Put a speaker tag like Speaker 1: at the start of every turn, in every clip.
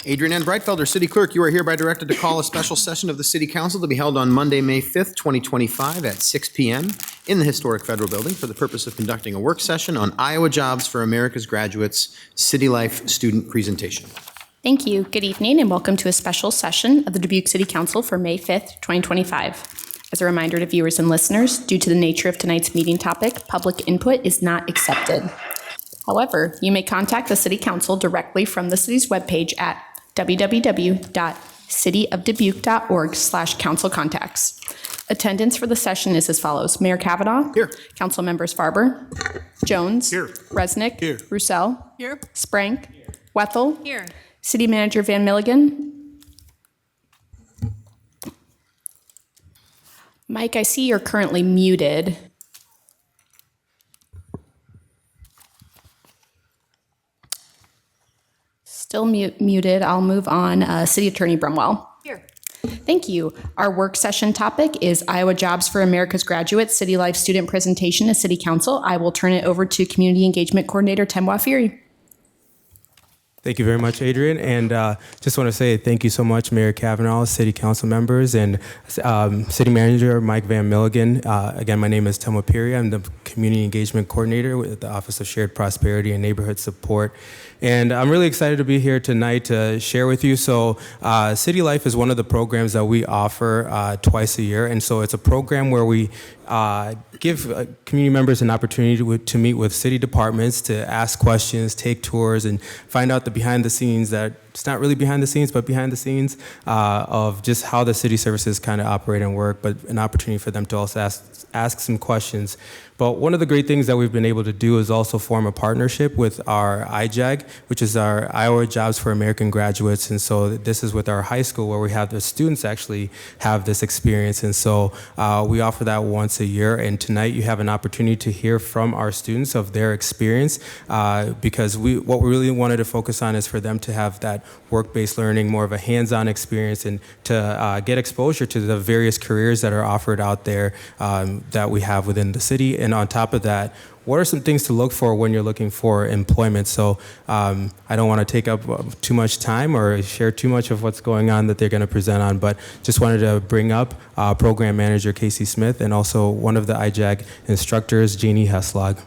Speaker 1: Adrian N. Breitfelder, City Clerk, you are hereby directed to call a special session of the City Council to be held on Monday, May 5th, 2025 at 6 p.m. in the historic Federal Building for the purpose of conducting a work session on Iowa Jobs for America's Graduates City Life Student Presentation.
Speaker 2: Thank you. Good evening and welcome to a special session of the Dubuque City Council for May 5th, 2025. As a reminder to viewers and listeners, due to the nature of tonight's meeting topic, public input is not accepted. However, you may contact the City Council directly from the city's webpage at www.cityofdubuque.org/council contacts. Attendance for the session is as follows. Mayor Kavanaugh.
Speaker 1: Here.
Speaker 2: Council members Farber. Jones.
Speaker 1: Here.
Speaker 2: Resnick.
Speaker 1: Here.
Speaker 2: Roussel.
Speaker 3: Here.
Speaker 2: Sprank. Wethel.
Speaker 3: Here.
Speaker 2: City Manager Van Milligan. Mike, I see you're currently muted. Still muted. I'll move on. City Attorney Brumwell.
Speaker 3: Here.
Speaker 2: Thank you. Our work session topic is Iowa Jobs for America's Graduates City Life Student Presentation to City Council. I will turn it over to Community Engagement Coordinator Tim Wafiri.
Speaker 4: Thank you very much, Adrian. And just want to say thank you so much, Mayor Kavanaugh, City Council members, and City Manager Mike Van Milligan. Again, my name is Tim Wafiri. I'm the Community Engagement Coordinator with the Office of Shared Prosperity and Neighborhood Support. And I'm really excited to be here tonight to share with you. So City Life is one of the programs that we offer twice a year. And so it's a program where we give community members an opportunity to meet with city departments, to ask questions, take tours, and find out the behind the scenes that it's not really behind the scenes, but behind the scenes of just how the city services kind of operate and work, but an opportunity for them to also ask some questions. But one of the great things that we've been able to do is also form a partnership with our iJAG, which is our Iowa Jobs for American Graduates. And so this is with our high school where we have the students actually have this experience. And so we offer that once a year. And tonight you have an opportunity to hear from our students of their experience because what we really wanted to focus on is for them to have that work-based learning, more of a hands-on experience, and to get exposure to the various careers that are offered out there that we have within the city. And on top of that, what are some things to look for when you're looking for employment? So I don't want to take up too much time or share too much of what's going on that they're going to present on, but just wanted to bring up Program Manager Casey Smith and also one of the iJAG instructors, Jeannie Heslog.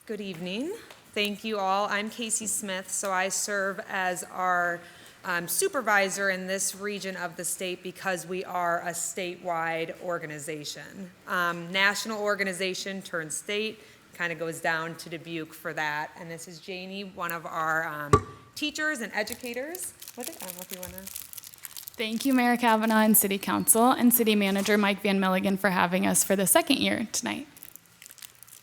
Speaker 3: Good evening. Thank you all. I'm Casey Smith, so I serve as our supervisor in this region of the state because we are a statewide organization. National organization turned state, kind of goes down to Dubuque for that. And this is Janie, one of our teachers and educators. I don't know if you want to.
Speaker 5: Thank you, Mayor Kavanaugh and City Council and City Manager Mike Van Milligan for having us for the second year tonight.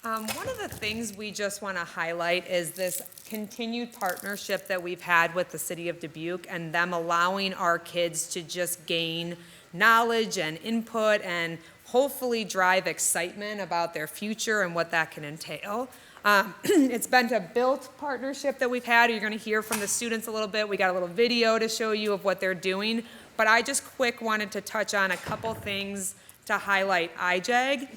Speaker 3: One of the things we just want to highlight is this continued partnership that we've had with the city of Dubuque and them allowing our kids to just gain knowledge and input and hopefully drive excitement about their future and what that can entail. It's been a built partnership that we've had. You're going to hear from the students a little bit. We got a little video to show you of what they're doing. But I just wanted to touch on a couple things to highlight iJAG.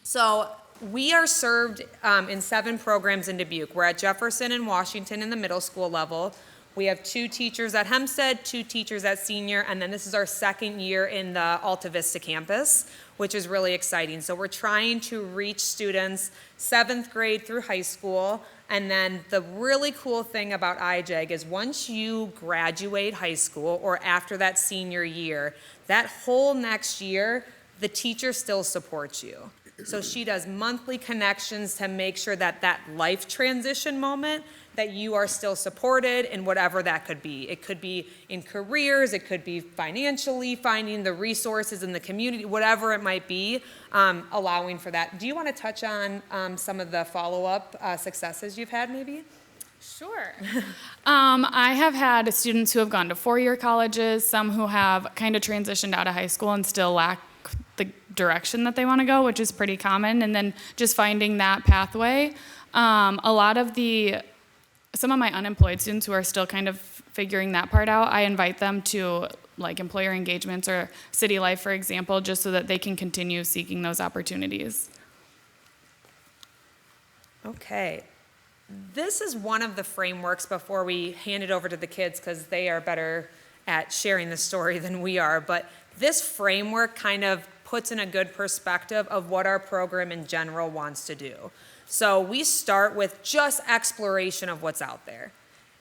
Speaker 3: So we are served in 7 programs in Dubuque. We're at Jefferson and Washington in the middle school level. We have 2 teachers at Hempstead, 2 teachers at Senior, and then this is our second year in the Alta Vista campus, which is really exciting. So we're trying to reach students 7th grade through high school, and then the really cool thing about iJAG is once you graduate high school or after that senior year, that whole next year, the teacher still supports you. So she does monthly connections to make sure that that life transition moment that you are still supported in whatever that could be. It could be in careers, it could be financially, finding the resources in the community, whatever it might be, allowing for that. Do you want to touch on some of the follow-up successes you've had maybe?
Speaker 5: Sure. I have had students who have gone to 4-year colleges, some who have kind of transitioned out of high school and still lack the direction that they want to go, which is pretty common, and then just finding that pathway. Some of my unemployed students who are still kind of figuring that part out, I invite them to like employer engagements or City Life, for example, just so that they can continue seeking those opportunities.
Speaker 3: Okay. This is one of the frameworks before we hand it over to the kids because they are better at sharing the story than we are. But this framework kind of puts in a good perspective of what our program in general wants to do. So we start with just exploration of what's out there.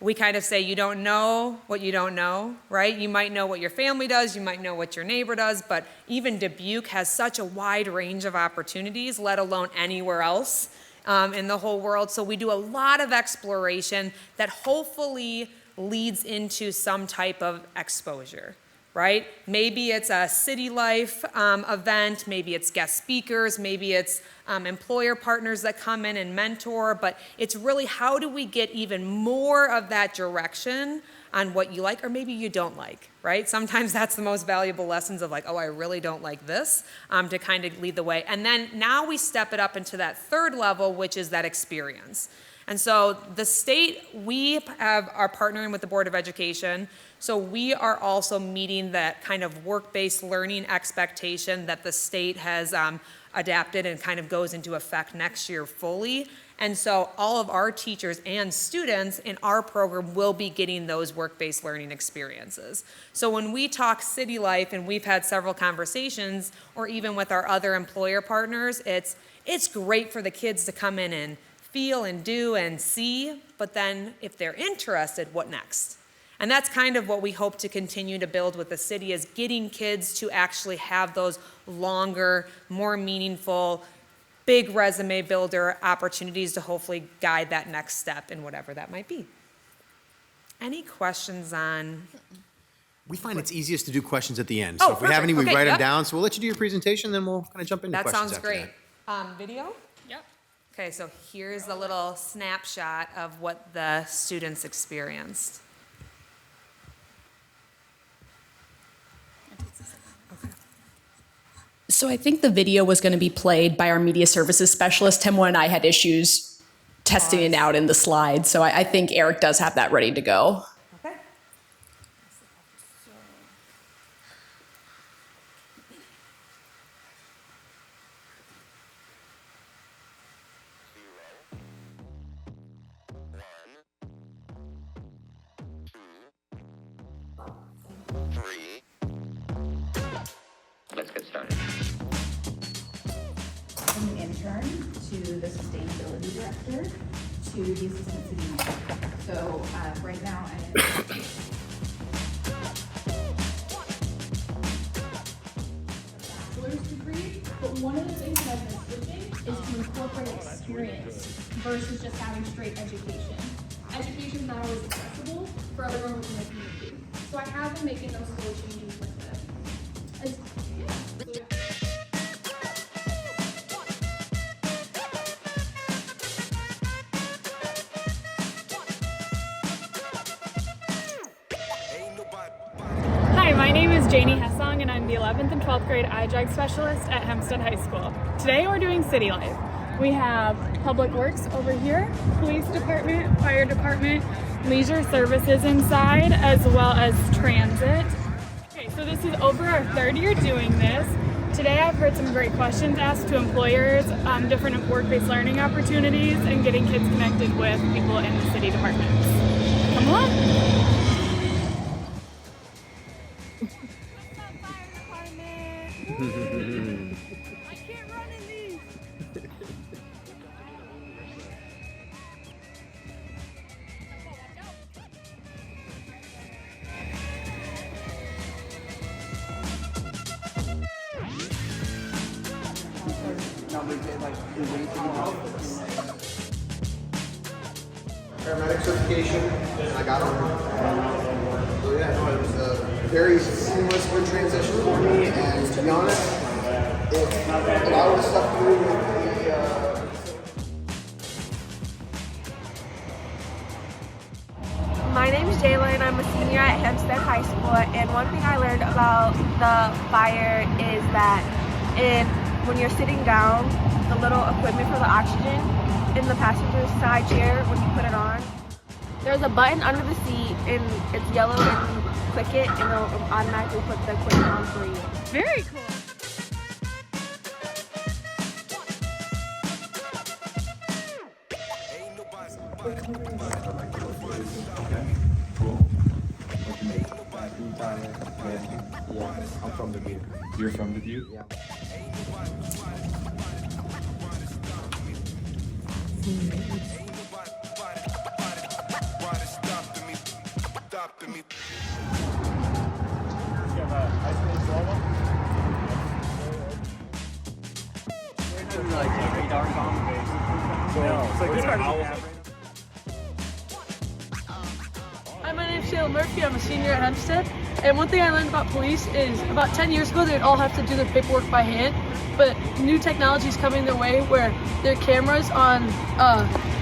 Speaker 3: We kind of say you don't know what you don't know, right? You might know what your family does, you might know what your neighbor does, but even Dubuque has such a wide range of opportunities, let alone anywhere else in the whole world. So we do a lot of exploration that hopefully leads into some type of exposure, right? Maybe it's a city life event, maybe it's guest speakers, maybe it's employer partners that come in and mentor, but it's really how do we get even more of that direction on what you like or maybe you don't like, right? Sometimes that's the most valuable lessons of like, oh, I really don't like this, to kind of lead the way. And then now we step it up into that third level, which is that experience. And so the state, we are partnering with the Board of Education, so we are also meeting that kind of work-based learning expectation that the state has adapted and kind of goes into effect next year fully. And so all of our teachers and students in our program will be getting those work-based learning experiences. So when we talk city life, and we've had several conversations, or even with our other employer partners, it's great for the kids to come in and feel and do and see, but then if they're interested, what next? And that's kind of what we hope to continue to build with the city, is getting kids to actually have those longer, more meaningful, big resume builder opportunities to hopefully guide that next step in whatever that might be. Any questions on?
Speaker 1: We find it's easiest to do questions at the end.
Speaker 3: Oh,
Speaker 1: So if we have any, we
Speaker 3: perfect. Okay,
Speaker 1: write them
Speaker 3: yep.
Speaker 1: down. So we'll let you do your presentation, then we'll kind of jump into
Speaker 3: That
Speaker 1: questions
Speaker 3: sounds
Speaker 1: after
Speaker 3: great.
Speaker 1: that.
Speaker 3: Video?
Speaker 5: Yep.
Speaker 3: Okay, so here's a little snapshot of what the students experienced.
Speaker 2: So I think the video was going to be played by our media services specialist. Timwa and I had issues testing it out in the slides, so I think Eric does have that ready to go.
Speaker 3: Okay.
Speaker 6: Let's get started.
Speaker 7: From the intern to the sustainability director to the assistant city manager. So right now I am
Speaker 8: bachelor's degree, but one of the things that I've been switching is to incorporate experience versus just having straight education. Education is not always accessible for everyone within the community. So I have been making those little changes with it. So, yeah.
Speaker 5: Hi, my name is Janie Hessong, and I'm the 11th and 12th grade iJAG specialist at Hempstead High School. Today we're doing city life. We have Public Works over here, Police Department, Fire Department, Leisure Services inside, as well as Transit. Okay, so this is over our third year doing this. Today I've heard some great questions asked to employers, different work-based learning opportunities, and getting kids connected with people in the city departments. Come along.
Speaker 1: Paramedic certification, and I got on. So yeah, no, it was a very seamless, good transition for me, and to be honest, a lot of the stuff through with
Speaker 9: My name's Jayla and I'm a senior at Hempstead High School, and one thing I learned about the fire is that when you're sitting down, the little equipment for the oxygen in the passenger side chair, when you put it on, there's a button under the seat and it's yellow and you click it and it'll automatically put the equipment on for you.
Speaker 5: Very cool.
Speaker 4: Yeah, I'm from Dubuque.
Speaker 10: You're from Dubuque?
Speaker 4: Yeah.
Speaker 11: Hi, my name's Shayla Murphy. I'm a senior at Hempstead. And one thing I learned about police is about 10 years ago, they'd all have to do their paperwork by hand. But new technology is coming their way where their cameras on,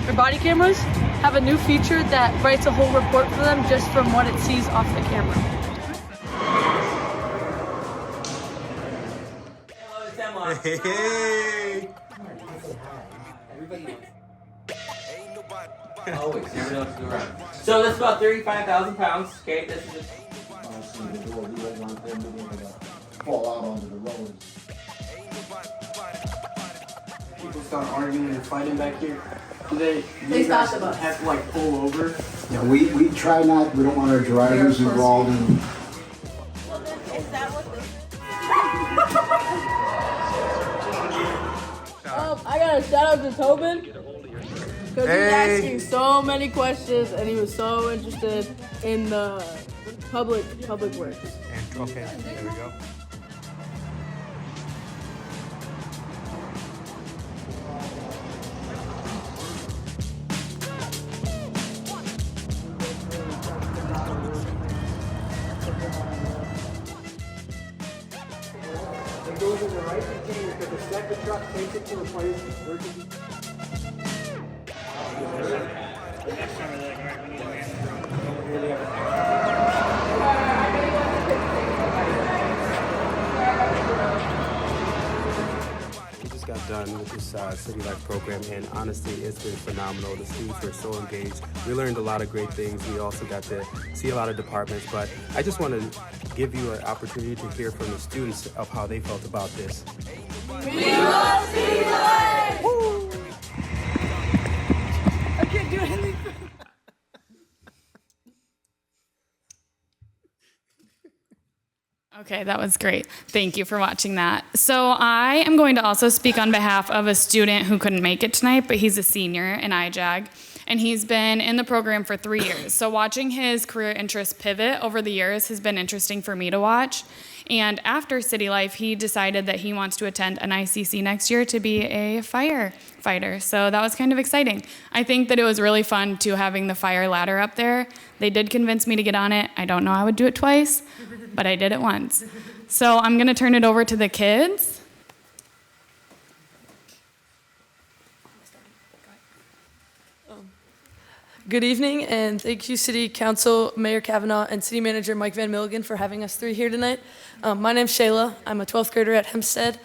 Speaker 11: their body cameras have a new feature that writes a whole report for them just from what it sees off the camera.
Speaker 4: Hey!
Speaker 6: Always, never know what to do around. So that's about 35,000 pounds. Okay, this is just.
Speaker 12: Fall out onto the road.
Speaker 13: People start arguing and fighting back here. Do
Speaker 11: They stop the bus.
Speaker 13: have to like pull over?
Speaker 12: Yeah, we try not, we don't want our drivers involved in.
Speaker 11: I got a shout out to Tobin because he was asking so many questions and he was so interested in the public works.
Speaker 4: Okay, there we go.
Speaker 13: It goes in the right container because the second truck takes it to a place where
Speaker 4: We just got done with this City Life program, and honestly, it's been phenomenal. The students were so engaged. We learned a lot of great things. We also got to see a lot of departments, but I just want to give you an opportunity to hear from the students of how they felt about this.
Speaker 11: We love City Life! I can't do anything.
Speaker 5: Okay, that was great. Thank you for watching that. So I am going to also speak on behalf of a student who couldn't make it tonight, but he's a senior in iJAG, and he's been in the program for 3 years. So watching his career interests pivot over the years has been interesting for me to watch. And after City Life, he decided that he wants to attend an ICC next year to be a firefighter. So that was kind of exciting. I think that it was really fun too, having the fire ladder up there. They did convince me to get on it. I don't know I would do it twice, but I did it once. So I'm going to turn it over to the kids.
Speaker 11: Good evening, and thank you, City Council, Mayor Kavanaugh, and City Manager Mike Van Milligan for having us three here tonight. My name's Shayla. I'm a 12th grader at Hempstead.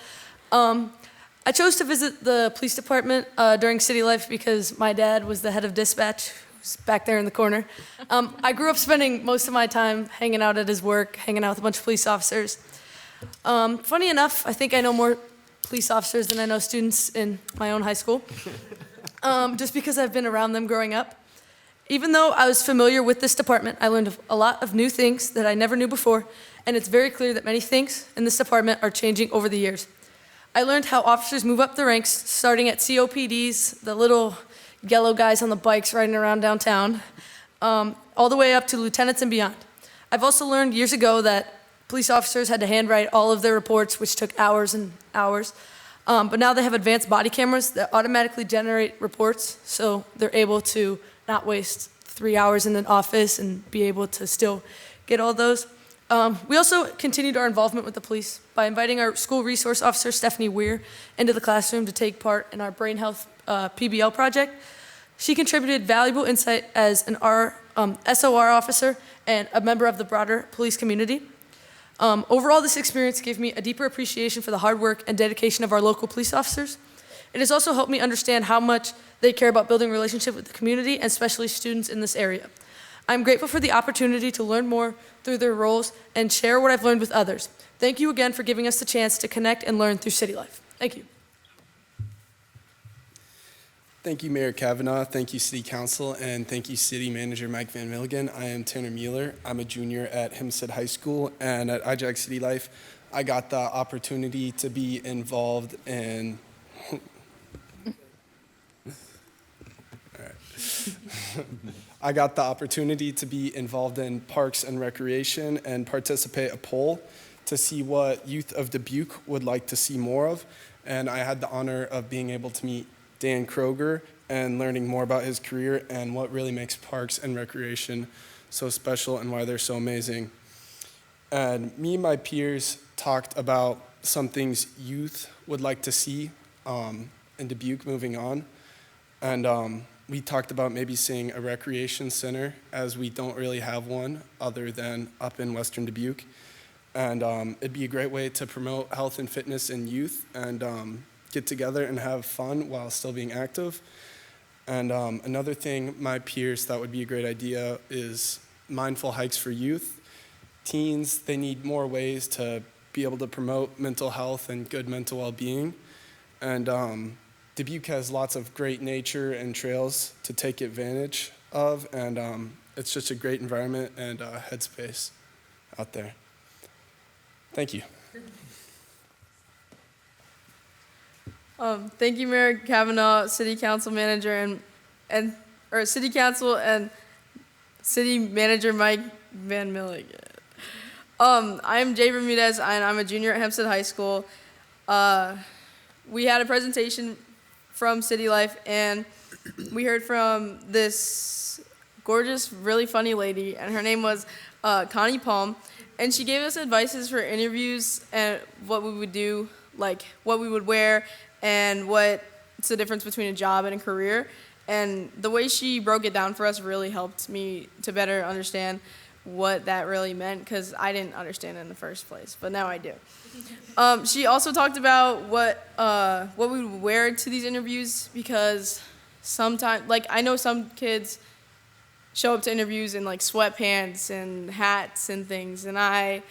Speaker 11: I chose to visit the police department during City Life because my dad was the head of dispatch, who's back there in the corner. I grew up spending most of my time hanging out at his work, hanging out with a bunch of police officers. Funny enough, I think I know more police officers than I know students in my own high school, just because I've been around them growing up. Even though I was familiar with this department, I learned a lot of new things that I never knew before, and it's very clear that many things in this department are changing over the years. I learned how officers move up the ranks, starting at COPDs, the little yellow guys on the bikes riding around downtown, all the way up to lieutenants and beyond. I've also learned years ago that police officers had to handwrite all of their reports, which took hours and hours. But now they have advanced body cameras that automatically generate reports, so they're able to not waste 3 hours in an office and be able to still get all those. We also continued our involvement with the police by inviting our school resource officer, Stephanie Weir, into the classroom to take part in our brain health PBL project. She contributed valuable insight as an SOR officer and a member of the broader police community. Overall, this experience gave me a deeper appreciation for the hard work and dedication of our local police officers. It has also helped me understand how much they care about building relationships with the community and especially students in this area. I'm grateful for the opportunity to learn more through their roles and share what I've learned with others. Thank you again for giving us the chance to connect and learn through City Life. Thank you.
Speaker 10: Thank you, Mayor Kavanaugh. Thank you, City Council, and thank you, City Manager Mike Van Milligan. I am Tanner Mueller. I'm a junior at Hempstead High School, and at iJAG City Life, I got the opportunity to be involved in. I got the opportunity to be involved in Parks and Recreation and participate a poll to see what youth of Dubuque would like to see more of. And I had the honor of being able to meet Dan Kroger and learning more about his career and what really makes Parks and Recreation so special and why they're so amazing. And me and my peers talked about some things youth would like to see in Dubuque moving on. And we talked about maybe seeing a recreation center, as we don't really have one other than up in Western Dubuque. And it'd be a great way to promote health and fitness in youth and get together and have fun while still being active. And another thing my peers thought would be a great idea is mindful hikes for youth. Teens, they need more ways to be able to promote mental health and good mental well-being. And Dubuque has lots of great nature and trails to take advantage of, and it's just a great environment and headspace out there. Thank you.
Speaker 11: Thank you, Mayor Kavanaugh, City Council Manager, or City Council and City Manager Mike Van Milligan. I'm Jay Bermudez, and I'm a junior at Hempstead High School. We had a presentation from City Life, and we heard from this gorgeous, really funny lady, and her name was Connie Palm, and she gave us advices for interviews and what we would do, like what we would wear, and what's the difference between a job and a career. And the way she broke it down for us really helped me to better understand what that really meant, because I didn't understand it in the first place, but now I do. She also talked about what we would wear to these interviews, because sometimes, like, I know some kids show up to interviews in like sweatpants and hats and things, and I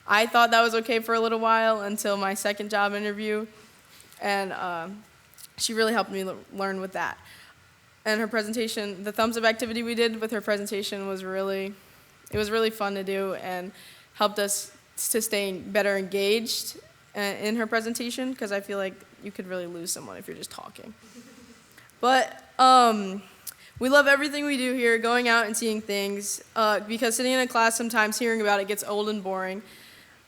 Speaker 11: thought that was okay for a little while until my second job interview, and she really helped me learn with that. And her presentation, the thumbs up activity we did with her presentation was really fun to do and helped us to stay better engaged in her presentation, because I feel like you could really lose someone if you're just talking. But we love everything we do here, going out and seeing things, because sitting in a class sometimes hearing about it gets old and boring.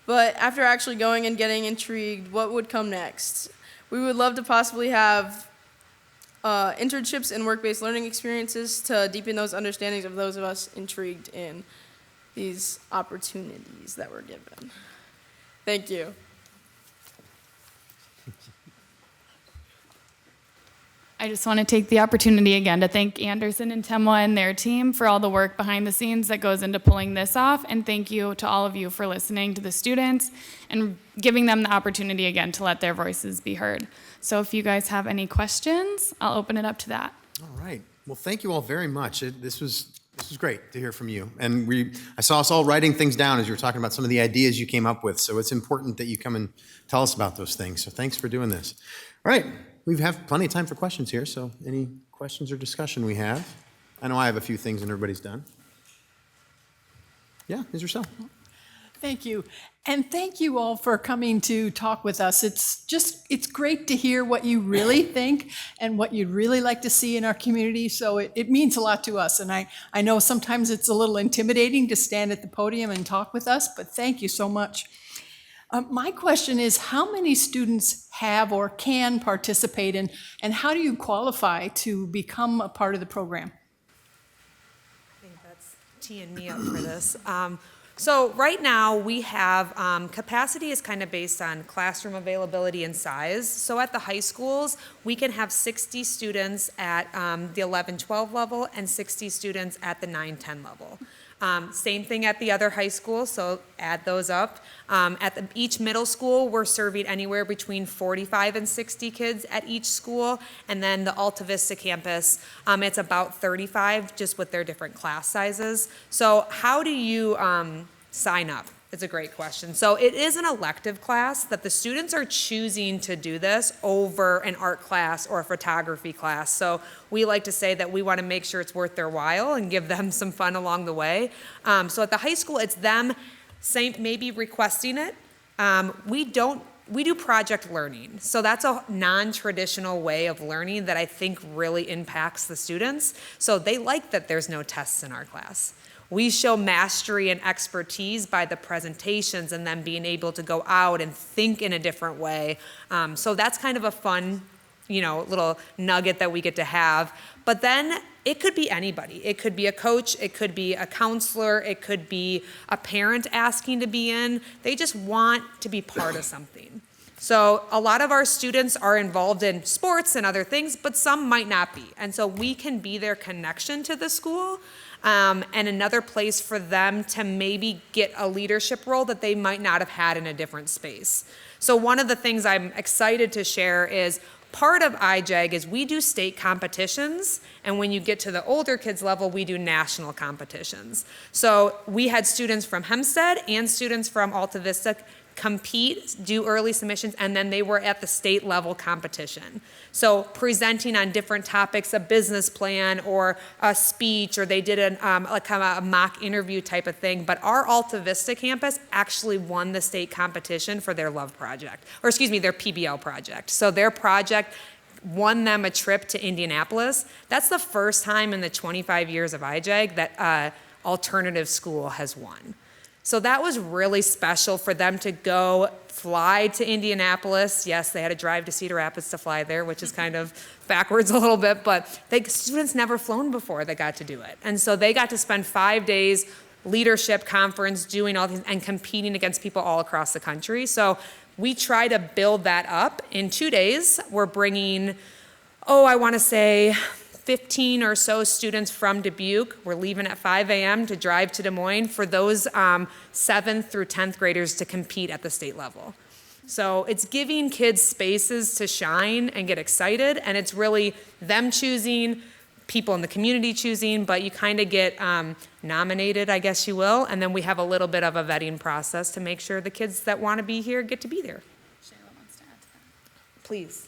Speaker 11: But after actually going and getting intrigued, what would come next? We would love to possibly have internships and work-based learning experiences to deepen those understandings of those of us intrigued in these opportunities that we're given. Thank you.
Speaker 5: I just want to take the opportunity again to thank Anderson and Temwa and their team for all the work behind the scenes that goes into pulling this off, and thank you to all of you for listening to the students and giving them the opportunity again to let their voices be heard. So if you guys have any questions, I'll open it up to that.
Speaker 1: All right. Well, thank you all very much. This was great to hear from you. And I saw us all writing things down as you were talking about some of the ideas you came up with. So it's important that you come and tell us about those things. So thanks for doing this. All right. We have plenty of time for questions here. So any questions or discussion we have? I know I have a few things and everybody's done. Yeah, Ms. Rousseau.
Speaker 14: Thank you. And thank you all for coming to talk with us. It's great to hear what you really think and what you'd really like to see in our community. So it means a lot to us. And I know sometimes it's a little intimidating to stand at the podium and talk with us, but thank you so much. My question is, how many students have or can participate in, and how do you qualify to become a part of the program?
Speaker 3: I think that's teeing me up for this. So right now we have, capacity is kind of based on classroom availability and size. So at the high schools, we can have 60 students at the 11-12 level and 60 students at the 9-10 level. Same thing at the other high schools, so add those up. At each middle school, we're serving anywhere between 45 and 60 kids at each school. And then the Alta Vista campus, it's about 35, just with their different class sizes. So how do you sign up? It's a great question. So it is an elective class that the students are choosing to do this over an art class or a photography class. So we like to say that we want to make sure it's worth their while and give them some fun along the way. So at the high school, it's them maybe requesting it. We do project learning. So that's a non-traditional way of learning that I think really impacts the students. So they like that there's no tests in our class. We show mastery and expertise by the presentations and then being able to go out and think in a different way. So that's kind of a fun, little nugget that we get to have. But then it could be anybody. It could be a coach, it could be a counselor, it could be a parent asking to be in. They just want to be part of something. So a lot of our students are involved in sports and other things, but some might not be. And so we can be their connection to the school. And another place for them to maybe get a leadership role that they might not have had in a different space. So one of the things I'm excited to share is part of iJAG is we do state competitions, and when you get to the older kids level, we do national competitions. So we had students from Hempstead and students from Alta Vista compete, do early submissions, and then they were at the state level competition. So presenting on different topics, a business plan or a speech, or they did a mock interview type of thing. But our Alta Vista campus actually won the state competition for their love project, or their PBL project. So their project won them a trip to Indianapolis. That's the first time in the 25 years of iJAG that alternative school has won. So that was really special for them to go fly to Indianapolis. Yes, they had to drive to Cedar Rapids to fly there, which is kind of backwards a little bit, but students never flown before that got to do it. And so they got to spend 5 days leadership conference doing all these and competing against people all across the country. So we try to build that up. In 2 days, we're bringing, I want to say 15 or so students from Dubuque. We're leaving at 5 a.m. to drive to Des Moines for those 7th through 10th graders to compete at the state level. So it's giving kids spaces to shine and get excited, and it's really them choosing, people in the community choosing, but you kind of get nominated, I guess you will, and then we have a little bit of a vetting process to make sure the kids that want to be here get to be there.
Speaker 5: Shayla wants to add to that.
Speaker 3: Please.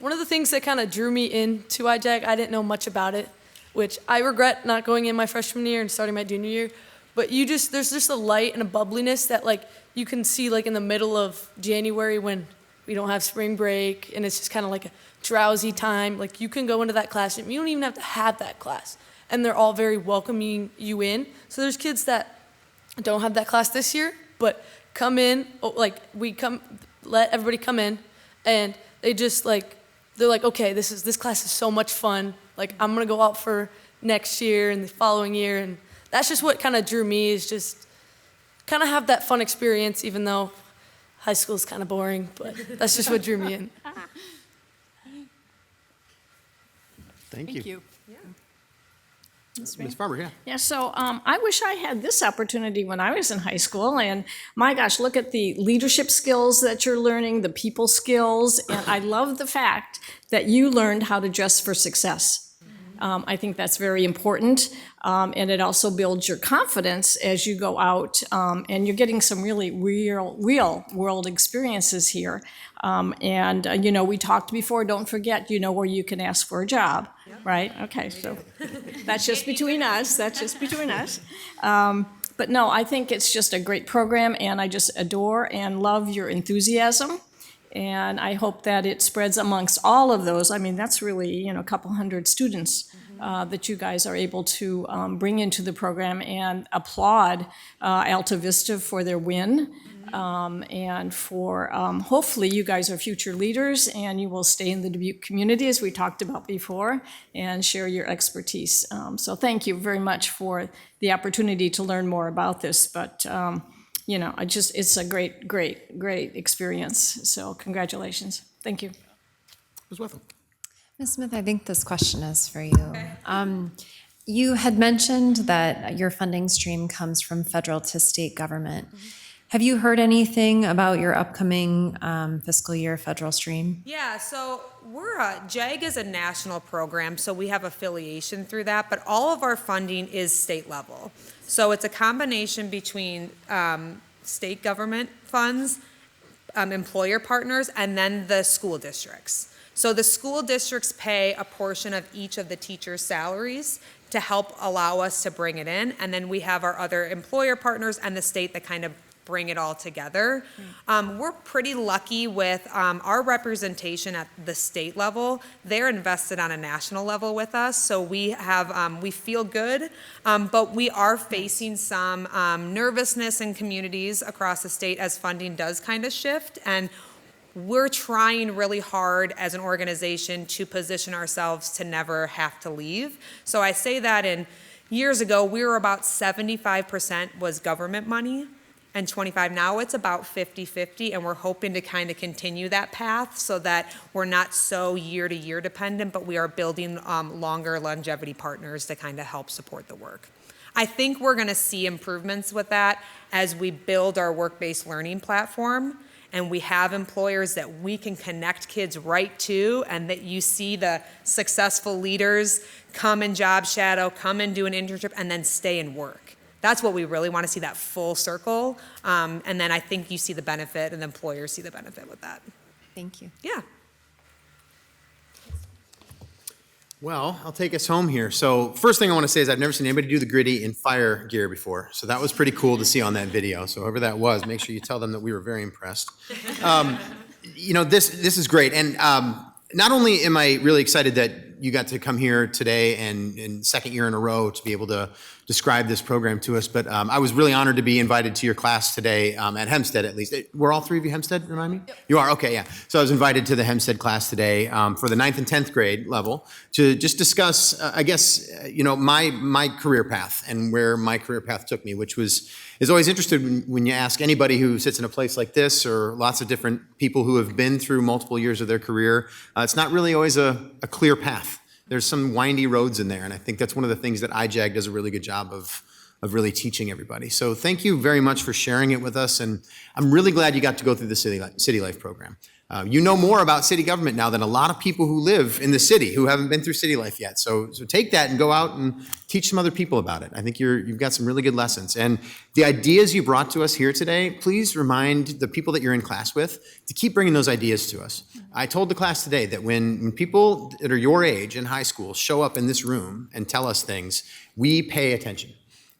Speaker 11: One of the things that kind of drew me into iJAG, I didn't know much about it, which I regret not going in my freshman year and starting my junior year. But there's just a light and a bubbliness that you can see in the middle of January when we don't have spring break and it's just kind of like a drowsy time. You can go into that class and you don't even have to have that class. And they're all very welcoming you in. So there's kids that don't have that class this year, but come in, let everybody come in, and they just they're okay, this class is so much fun. I'm gonna go out for next year and the following year, and that's just what kind of drew me, is just kind of have that fun experience, even though high school is kind of boring, but that's just what drew me in.
Speaker 1: Thank you.
Speaker 3: Yeah.
Speaker 1: Ms. Farber, yeah.
Speaker 15: Yeah, so I wish I had this opportunity when I was in high school, and my gosh, look at the leadership skills that you're learning, the people skills, and I love the fact that you learned how to dress for success. I think that's very important, and it also builds your confidence as you go out, and you're getting some really real world experiences here. We talked before, don't forget, where you can ask for a job, right? Okay, so that's just between us, but no, I think it's just a great program, and I just adore and love your enthusiasm. And I hope that it spreads amongst all of those. I mean, that's really, a couple hundred students that you guys are able to bring into the program, and applaud Alta Vista for their win. And for hopefully you guys are future leaders and you will stay in the Dubuque community, as we talked about before, and share your expertise. So thank you very much for the opportunity to learn more about this. But it's a great experience. So congratulations. Thank you.
Speaker 1: Ms. Wetham.
Speaker 16: Ms. Smith, I think this question is for you. You had mentioned that your funding stream comes from federal to state government. Have you heard anything about your upcoming fiscal year federal stream?
Speaker 3: Yeah, so we're, iJAG is a national program, so we have affiliation through that, but all of our funding is state level. So it's a combination between state government funds, employer partners, and then the school districts. So the school districts pay a portion of each of the teachers' salaries to help allow us to bring it in, and then we have our other employer partners and the state that kind of bring it all together. We're pretty lucky with our representation at the state level. They're invested on a national level with us, so we have we feel good, but we are facing some nervousness in communities across the state as funding does kind of shift, and we're trying really hard as an organization to position ourselves to never have to leave. So I say that in years ago, we were about 75% was government money and 25. Now it's about 50-50, and we're hoping to kind of continue that path so that we're not so year to year dependent, but we are building longer longevity partners to kind of help support the work. I think we're gonna see improvements with that as we build our work-based learning platform, and we have employers that we can connect kids right to, and that you see the successful leaders come and job shadow, come and do an internship, and then stay and work. That's what we really want to see, that full circle. And then I think you see the benefit, and the employers see the benefit with that.
Speaker 16: Thank you.
Speaker 3: Yeah.
Speaker 1: Well, I'll take us home here. So first thing I want to say is I've never seen anybody do the gritty in fire gear before. So that was pretty cool to see on that video. So whoever that was, make sure you tell them that we were very impressed. You know, this is great. And not only am I really excited that you got to come here today and second year in a row to be able to describe this program to us, but I was really honored to be invited to your class today at Hempstead, at least. Were all three of you Hempstead, remind me? Yep. You are, okay, yeah. So I was invited to the Hempstead class today for the 9th and 10th grade level to just discuss, I guess, you know, my career path and where my career path took me, which is always interesting when you ask anybody who sits in a place like this, or lots of different people who have been through multiple years of their career. It's not really always a clear path. There's some windy roads in there, and I think that's one of the things that iJAG does a really good job of really teaching everybody. So thank you very much for sharing it with us, and I'm really glad you got to go through the City Life program. You know more about city government now than a lot of people who live in the city who haven't been through City Life yet. So take that and go out and teach some other people about it. I think you've got some really good lessons. And the ideas you brought to us here today, please remind the people that you're in class with to keep bringing those ideas to us. I told the class today that when people that are your age in high school show up in this room and tell us things, we pay attention.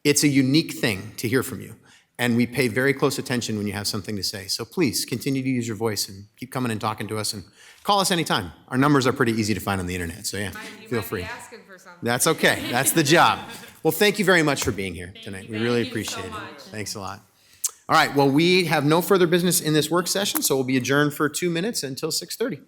Speaker 1: It's a unique thing to hear from you. And we pay very close attention when you have something to say. So please continue to use your voice and keep coming and talking to us, and call us anytime. Our numbers are pretty easy to find on the internet, so yeah, feel free.
Speaker 3: Be asking for something.
Speaker 1: That's okay. That's the job. Well, thank you very much for being here tonight. We really appreciate it. Thanks a lot. All right, well, we have no further business in this work session, so we'll be adjourned for 2 minutes until 6:30.